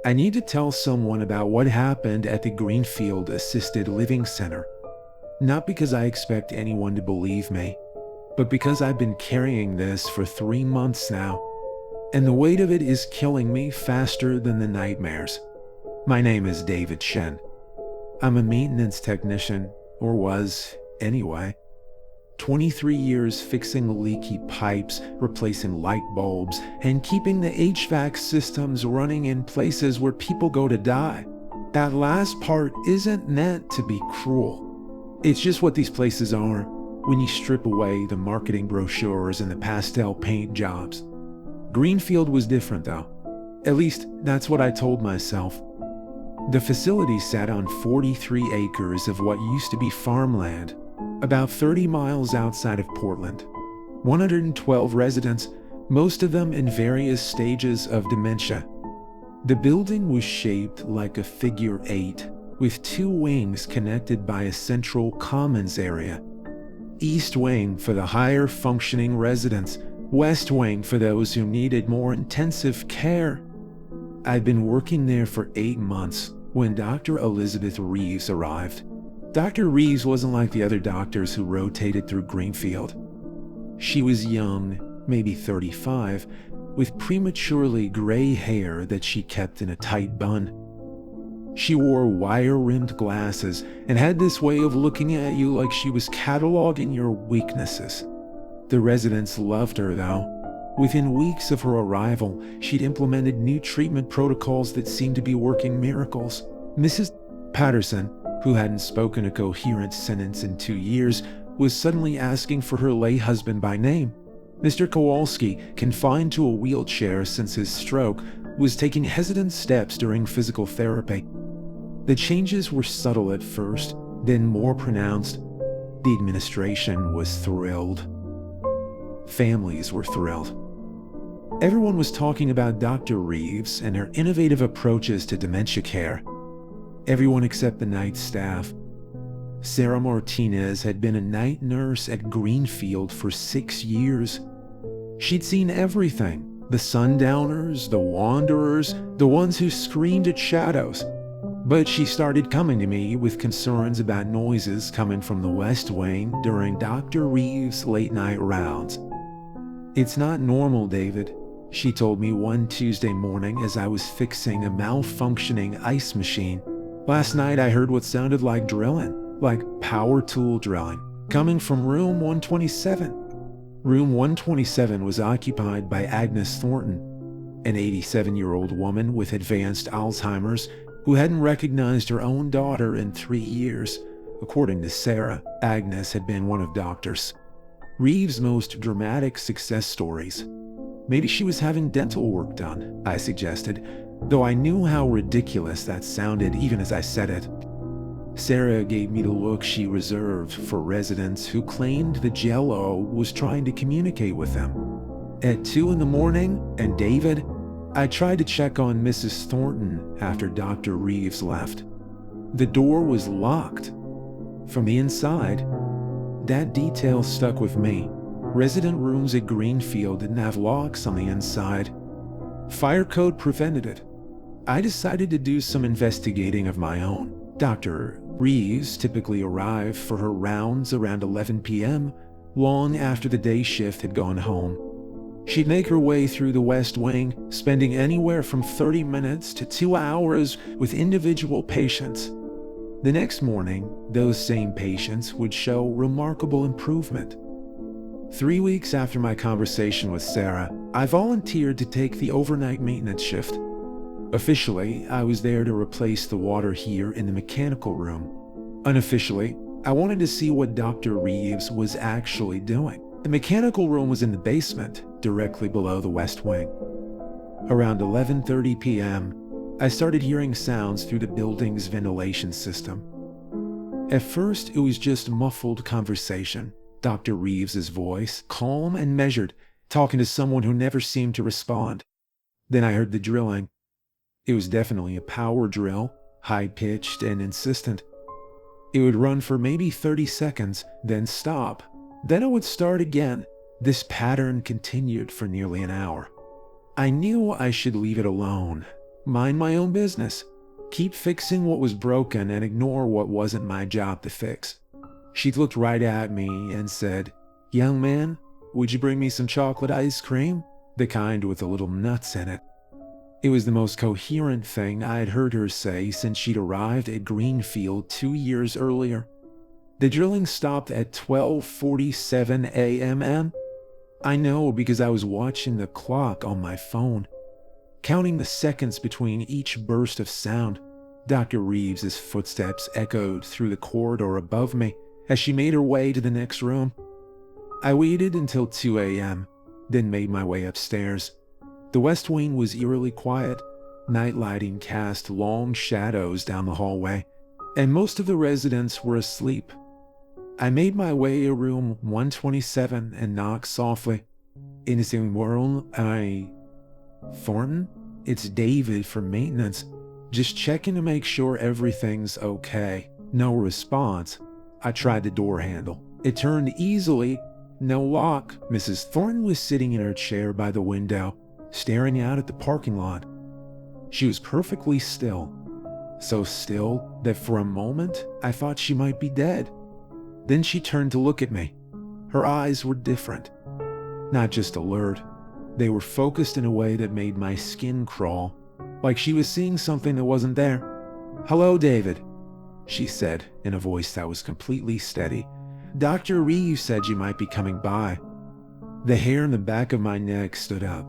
I need to tell someone about what happened at the Greenfield Assisted Living Center. Not because I expect anyone to believe me, but because I've been carrying this for 3 months now, and the weight of it is killing me faster than the nightmares. My name is David Chen. I'm a maintenance technician, or was, anyway. 23 years fixing leaky pipes, replacing light bulbs, and keeping the HVAC systems running in places where people go to die. That last part isn't meant to be cruel. It's just what these places are when you strip away the marketing brochures and the pastel paint jobs. Greenfield was different though. At least that's what I told myself. The facility sat on 43 acres of what used to be farmland, about 30 miles outside of Portland. 112 residents, most of them in various stages of dementia. The building was shaped like a figure 8, with 2 wings connected by a central commons area. East wing for the higher functioning residents, west wing for those who needed more intensive care. I'd been working there for 8 months when Dr. Elizabeth Reeves arrived. Dr. Reeves wasn't like the other doctors who rotated through Greenfield. She was young, maybe 35, with prematurely gray hair that she kept in a tight bun. She wore wire-rimmed glasses and had this way of looking at you like she was cataloging your weaknesses. The residents loved her, though. Within weeks of her arrival, she'd implemented new treatment protocols that seemed to be working miracles. Mrs. Patterson, who hadn't spoken a coherent sentence in 2 years, was suddenly asking for her lay husband by name. Mr. Kowalski, confined to a wheelchair since his stroke, was taking hesitant steps during physical therapy. The changes were subtle at first, then more pronounced. The administration was thrilled. Families were thrilled. Everyone was talking about Dr. Reeves and her innovative approaches to dementia care. Everyone except the night staff. Sarah Martinez had been a night nurse at Greenfield for 6 years. She'd seen everything: the sundowners, the wanderers, the ones who screamed at shadows. But she started coming to me with concerns about noises coming from the West Wing during Dr. Reeves' late-night rounds. "It's not normal, David," she told me one Tuesday morning as I was fixing a malfunctioning ice machine. "Last night I heard what sounded like drilling, like power tool drilling, coming from room 127. Room 127 was occupied by Agnes Thornton, an 87-year-old woman with advanced Alzheimer's who hadn't recognized her own daughter in 3 years. According to Sarah, Agnes had been one of Dr. Reeves' most dramatic success stories. Maybe she was having dental work done, I suggested, though I knew how ridiculous that sounded even as I said it. Sarah gave me the look she reserved for residents who claimed the Jell-O was trying to communicate with them. At 2 in the morning, and David, I tried to check on Mrs. Thornton after Dr. Reeves left. The door was locked. From the inside, that detail stuck with me. Resident rooms at Greenfield didn't have locks on the inside. Fire code prevented it. I decided to do some investigating of my own. Dr. Reeves typically arrived for her rounds around 11 p.m., long after the day shift had gone home. She'd make her way through the West Wing, spending anywhere from 30 minutes to 2 hours with individual patients. The next morning, those same patients would show remarkable improvement. 3 weeks after my conversation with Sarah, I volunteered to take the overnight maintenance shift. Officially, I was there to replace the water heater in the mechanical room. Unofficially, I wanted to see what Dr. Reeves was actually doing. The mechanical room was in the basement, directly below the West Wing. Around 11:30 p.m., I started hearing sounds through the building's ventilation system. At first, it was just muffled conversation. Dr. Reeves's voice, calm and measured, talking to someone who never seemed to respond. Then I heard the drilling. It was definitely a power drill, high-pitched and insistent. It would run for maybe 30 seconds, then stop. Then it would start again. This pattern continued for nearly an hour. I knew I should leave it alone, Mind my own business. Keep fixing what was broken and ignore what wasn't my job to fix. She looked right at me and said, "Young man, would you bring me some chocolate ice cream? The kind with a little nuts in it." It was the most coherent thing I had heard her say since she'd arrived at Greenfield 2 years earlier. The drilling stopped at 12:47 a.m. I know because I was watching the clock on my phone, counting the seconds between each burst of sound. Dr. Reeves's footsteps echoed through the corridor above me as she made her way to the next room. I waited until 2 a.m., then made my way upstairs. The West Wing was eerily quiet. Night lighting cast long shadows down the hallway, and most of the residents were asleep. I made my way to room 127 and knocked softly. "Anything wrong? Thornton? It's David from maintenance. Just checking to make sure everything's okay." No response. I tried the door handle. It turned easily. No lock. Mrs. Thornton was sitting in her chair by the window, staring out at the parking lot. She was perfectly still. So still that for a moment I thought she might be dead. Then she turned to look at me. Her eyes were different. Not just alert. They were focused in a way that made my skin crawl, like she was seeing something that wasn't there. "Hello, David," she said in a voice that was completely steady. "Dr. Reeves said you might be coming by." The hair in the back of my neck stood up.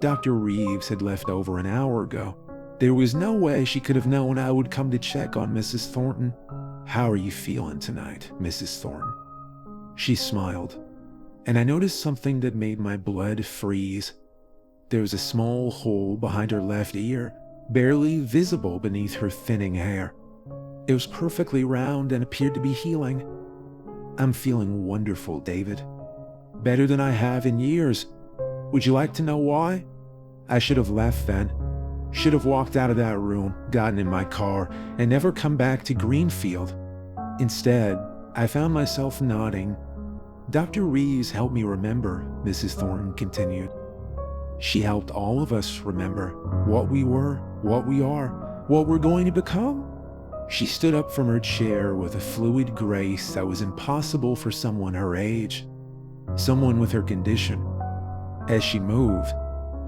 Dr. Reeves had left over an hour ago. There was no way she could have known I would come to check on Mrs. Thornton. "How are you feeling tonight, Mrs. Thornton?" She smiled, and I noticed something that made my blood freeze. There was a small hole behind her left ear, barely visible beneath her thinning hair. It was perfectly round and appeared to be healing. "I'm feeling wonderful, David. Better than I have in years. Would you like to know why?" I should have left then. Should have walked out of that room, gotten in my car, and never come back to Greenfield. Instead, I found myself nodding. "Dr. Reeves helped me remember," Mrs. Thornton continued. "She helped all of us remember what we were, what we are, what we're going to become." She stood up from her chair with a fluid grace that was impossible for someone her age, someone with her condition. As she moved,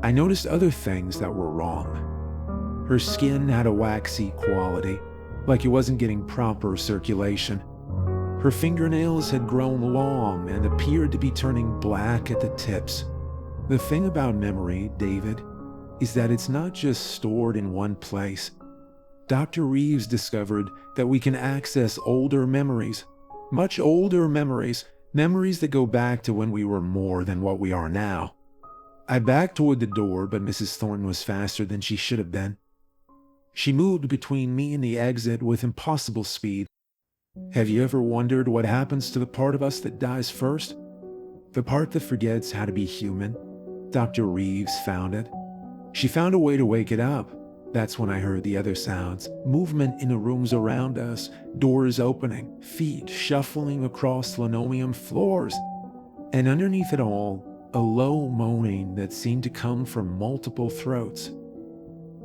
I noticed other things that were wrong. Her skin had a waxy quality, like it wasn't getting proper circulation. Her fingernails had grown long and appeared to be turning black at the tips. The thing about memory, David, is that it's not just stored in one place. Dr. Reeves discovered that we can access older memories, much older memories, memories that go back to when we were more than what we are now. I backed toward the door, but Mrs. Thornton was faster than she should have been. She moved between me and the exit with impossible speed. Have you ever wondered what happens to the part of us that dies first? The part that forgets how to be human? Dr. Reeves found it. She found a way to wake it up. That's when I heard the other sounds. Movement in the rooms around us, doors opening, feet shuffling across linoleum floors. And underneath it all, a low moaning that seemed to come from multiple throats.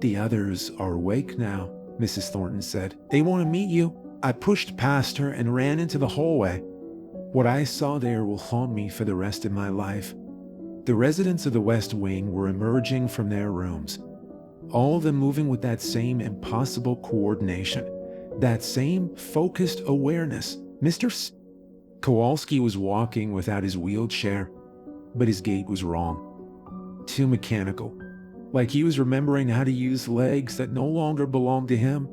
The others are awake now, Mrs. Thornton said. They want to meet you. I pushed past her and ran into the hallway. What I saw there will haunt me for the rest of my life. The residents of the West Wing were emerging from their rooms, all of them moving with that same impossible coordination, that same focused awareness. Mr. Kowalski was walking without his wheelchair, but his gait was wrong. Too mechanical, like he was remembering how to use legs that no longer belonged to him.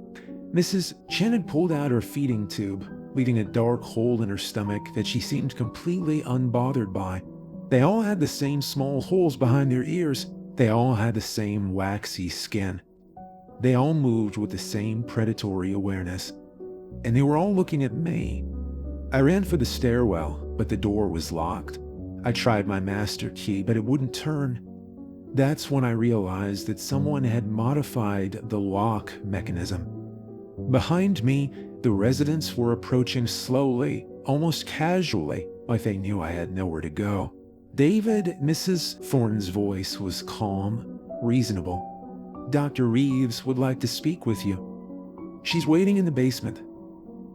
Mrs. Chen had pulled out her feeding tube, leaving a dark hole in her stomach that she seemed completely unbothered by. They all had the same small holes behind their ears. They all had the same waxy skin. They all moved with the same predatory awareness. And they were all looking at me. I ran for the stairwell, but the door was locked. I tried my master key, but it wouldn't turn. That's when I realized that someone had modified the lock mechanism. Behind me, the residents were approaching slowly, almost casually, like they knew I had nowhere to go. David, Mrs. Thornton's voice was calm, reasonable. Dr. Reeves would like to speak with you. She's waiting in the basement.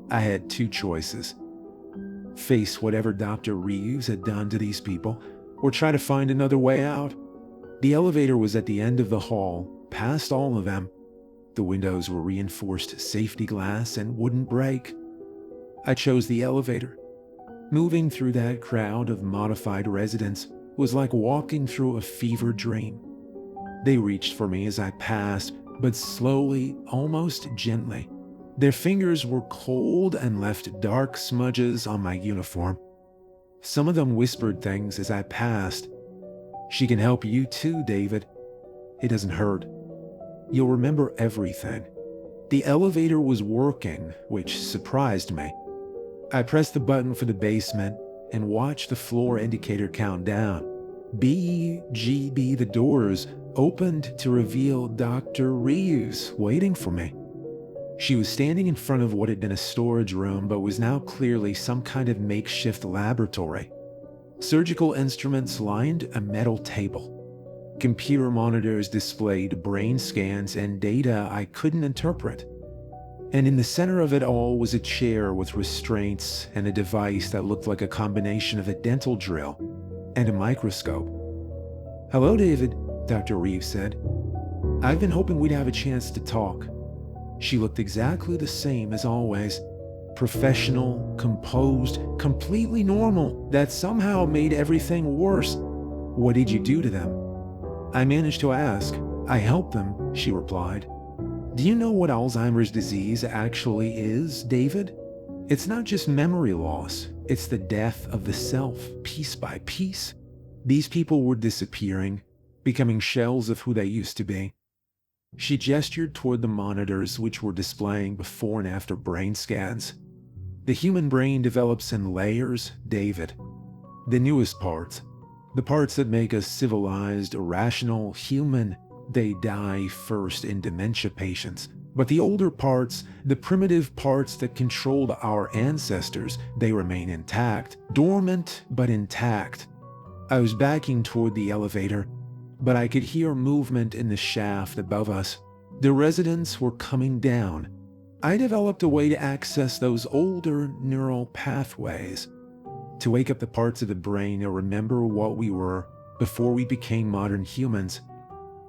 I had two choices. Face whatever Dr. Reeves had done to these people, or try to find another way out. The elevator was at the end of the hall, past all of them. The windows were reinforced safety glass and wouldn't break. I chose the elevator. Moving through that crowd of modified residents was like walking through a fever dream. They reached for me as I passed, but slowly, almost gently. Their fingers were cold and left dark smudges on my uniform. Some of them whispered things as I passed. "She can help you too, David. It doesn't hurt. You'll remember everything." The elevator was working, which surprised me. I pressed the button for the basement and watched the floor indicator count down. BGB, the doors opened to reveal Dr. Reeves waiting for me. She was standing in front of what had been a storage room but was now clearly some kind of makeshift laboratory. Surgical instruments lined a metal table. Computer monitors displayed brain scans and data I couldn't interpret. And in the center of it all was a chair with restraints and a device that looked like a combination of a dental drill and a microscope. "Hello, David," Dr. Reeves said. "I've been hoping we'd have a chance to talk." She looked exactly the same as always. Professional, composed, completely normal. That somehow made everything worse. "What did you do to them?" I managed to ask. "I helped them," she replied. "Do you know what Alzheimer's disease actually is, David? It's not just memory loss. It's the death of the self, piece by piece. These people were disappearing, becoming shells of who they used to be." She gestured toward the monitors, which were displaying before and after brain scans. "The human brain develops in layers, David. The newest parts, the parts that make us civilized, rational, human, they die first in dementia patients. But the older parts, the primitive parts that controlled our ancestors, they remain intact, dormant but intact." I was backing toward the elevator, but I could hear movement in the shaft above us. The residents were coming down. I developed a way to access those older neural pathways, to wake up the parts of the brain that remember what we were before we became modern humans.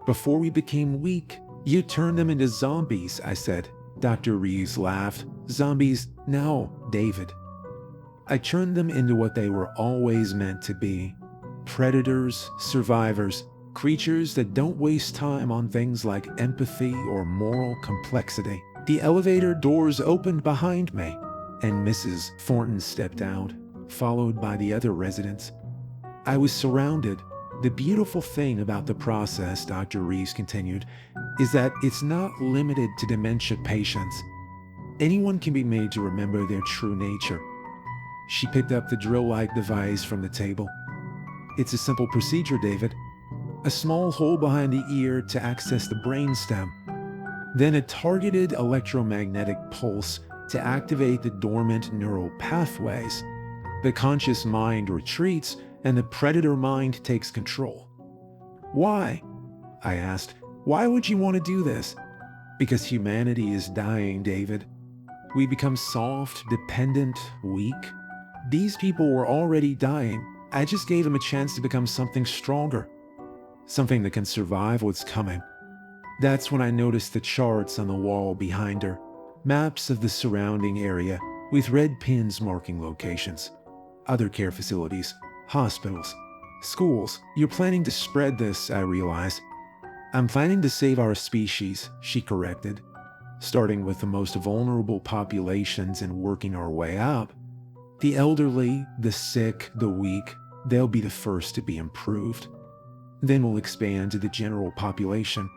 Before we became weak, you turned them into zombies, I said. Dr. Reeves laughed. "Zombies? No, David. I turned them into what they were always meant to be. Predators, survivors, creatures that don't waste time on things like empathy or moral complexity." The elevator doors opened behind me, and Mrs. Thornton stepped out, followed by the other residents. I was surrounded. The beautiful thing about the process, Dr. Reeves continued, is that it's not limited to dementia patients. Anyone can be made to remember their true nature. She picked up the drill-like device from the table. "It's a simple procedure, David. A small hole behind the ear to access the brainstem. Then a targeted electromagnetic pulse to activate the dormant neural pathways. The conscious mind retreats and the predator mind takes control." "Why?" I asked. "Why would you want to do this?" "Because humanity is dying, David. We become soft, dependent, weak. These people were already dying. I just gave them a chance to become something stronger. Something that can survive what's coming." That's when I noticed the charts on the wall behind her. Maps of the surrounding area with red pins marking locations. Other care facilities, hospitals, schools. "You're planning to spread this," I realized. "I'm planning to save our species," she corrected. "Starting with the most vulnerable populations and working our way up. The elderly, the sick, the weak, they'll be the first to be improved. Then we'll expand to the general population."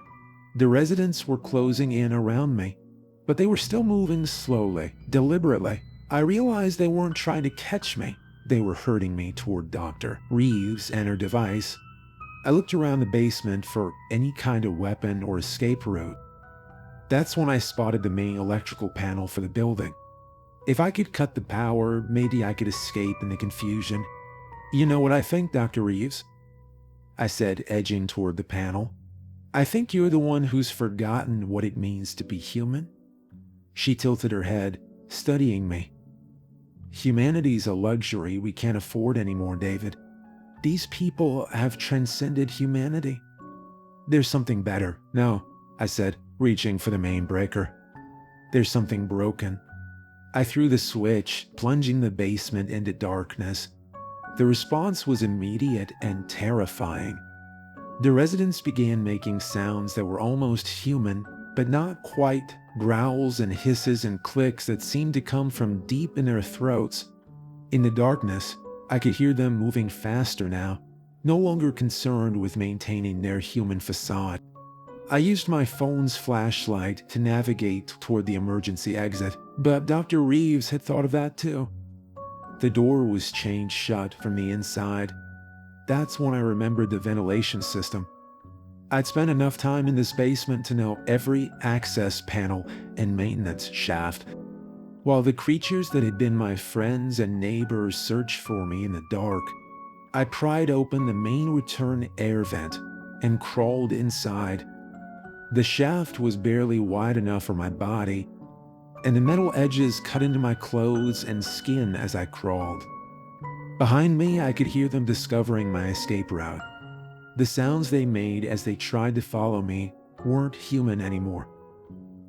The residents were closing in around me, but they were still moving slowly, deliberately. I realized they weren't trying to catch me. They were herding me toward Dr. Reeves and her device. I looked around the basement for any kind of weapon or escape route. That's when I spotted the main electrical panel for the building. If I could cut the power, maybe I could escape in the confusion. "You know what I think, Dr. Reeves?" I said, edging toward the panel. I think you're the one who's forgotten what it means to be human." She tilted her head, studying me. "Humanity's a luxury we can't afford anymore, David. These people have transcended humanity. There's something better." "No," I said, reaching for the main breaker. "There's something broken." I threw the switch, plunging the basement into darkness. The response was immediate and terrifying. The residents began making sounds that were almost human, but not quite, growls and hisses and clicks that seemed to come from deep in their throats. In the darkness, I could hear them moving faster now, no longer concerned with maintaining their human facade. I used my phone's flashlight to navigate toward the emergency exit, but Dr. Reeves had thought of that too. The door was chained shut from the inside. That's when I remembered the ventilation system. I'd spent enough time in this basement to know every access panel and maintenance shaft. While the creatures that had been my friends and neighbors searched for me in the dark, I pried open the main return air vent and crawled inside. The shaft was barely wide enough for my body, and the metal edges cut into my clothes and skin as I crawled. Behind me, I could hear them discovering my escape route. The sounds they made as they tried to follow me weren't human anymore.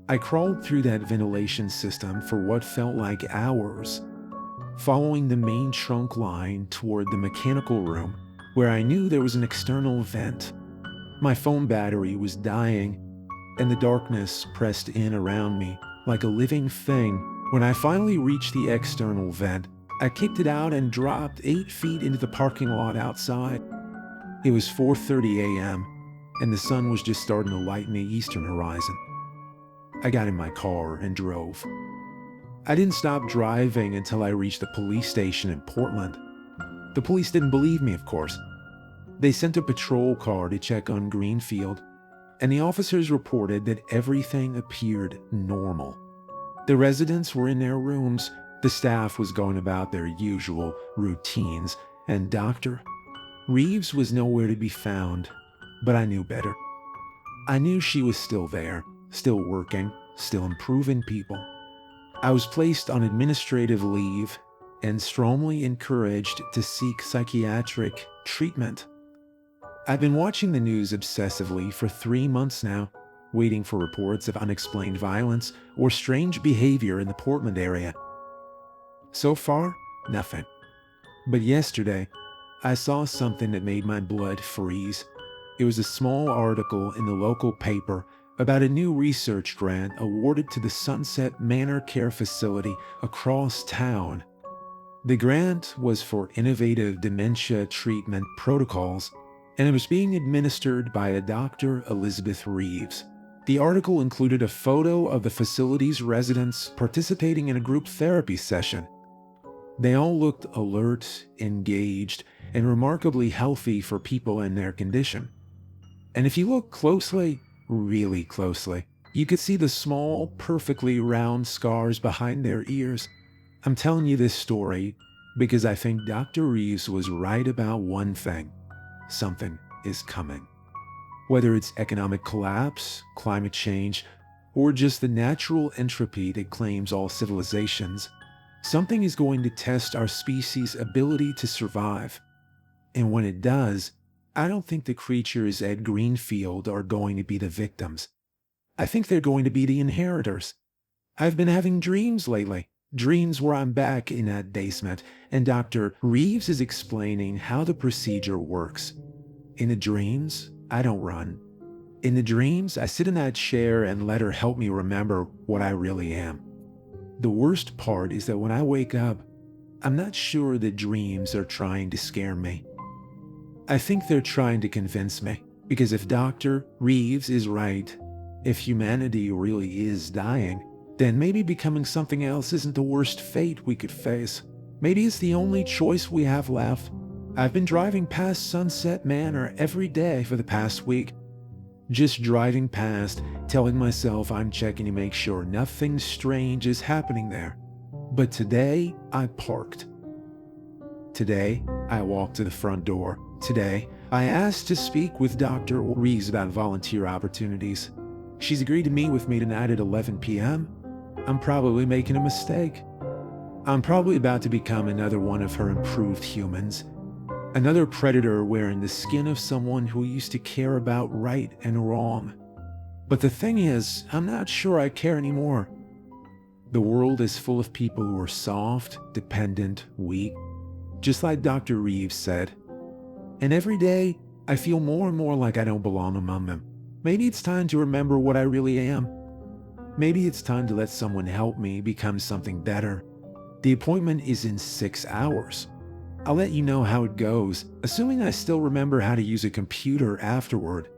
I crawled through that ventilation system for what felt like hours, following the main trunk line toward the mechanical room, where I knew there was an external vent. My phone battery was dying, and the darkness pressed in around me like a living thing. When I finally reached the external vent, I kicked it out and dropped 8 feet into the parking lot outside. It was 4:30 a.m., and the sun was just starting to lighten the eastern horizon. I got in my car and drove. I didn't stop driving until I reached the police station in Portland. The police didn't believe me, of course. They sent a patrol car to check on Greenfield, and the officers reported that everything appeared normal. The residents were in their rooms, the staff was going about their usual routines, and Dr. Reeves was nowhere to be found, but I knew better. I knew she was still there, still working, still improving people. I was placed on administrative leave and strongly encouraged to seek psychiatric treatment. I've been watching the news obsessively for 3 months now, waiting for reports of unexplained violence or strange behavior in the Portland area. So far, nothing. But yesterday, I saw something that made my blood freeze. It was a small article in the local paper about a new research grant awarded to the Sunset Manor Care Facility across town. The grant was for innovative dementia treatment protocols, and it was being administered by a Dr. Elizabeth Reeves. The article included a photo of the facility's residents participating in a group therapy session. They all looked alert, engaged, and remarkably healthy for people in their condition. And if you look closely, really closely, you could see the small, perfectly round scars behind their ears. I'm telling you this story because I think Dr. Reeves was right about one thing. Something is coming. Whether it's economic collapse, climate change, or just the natural entropy that claims all civilizations, something is going to test our species' ability to survive. And when it does, I don't think the creatures at Greenfield are going to be the victims. I think they're going to be the inheritors. I've been having dreams lately. Dreams where I'm back in that basement, and Dr. Reeves is explaining how the procedure works. In the dreams, I don't run. In the dreams, I sit in that chair and let her help me remember what I really am. The worst part is that when I wake up, I'm not sure the dreams are trying to scare me. I think they're trying to convince me, because if Dr. Reeves is right, if humanity really is dying, then maybe becoming something else isn't the worst fate we could face. Maybe it's the only choice we have left. I've been driving past Sunset Manor every day for the past week. Just driving past, telling myself I'm checking to make sure nothing strange is happening there. But today, I parked. Today, I walked to the front door. Today, I asked to speak with Dr. Reeves about volunteer opportunities. She's agreed to meet with me tonight at 11 p.m. I'm probably making a mistake. I'm probably about to become another one of her improved humans. Another predator wearing the skin of someone who used to care about right and wrong. But the thing is, I'm not sure I care anymore. The world is full of people who are soft, dependent, weak, just like Dr. Reeves said. And every day, I feel more and more like I don't belong among them. Maybe it's time to remember what I really am. Maybe it's time to let someone help me become something better. The appointment is in 6 hours. I'll let you know how it goes, assuming I still remember how to use a computer afterward.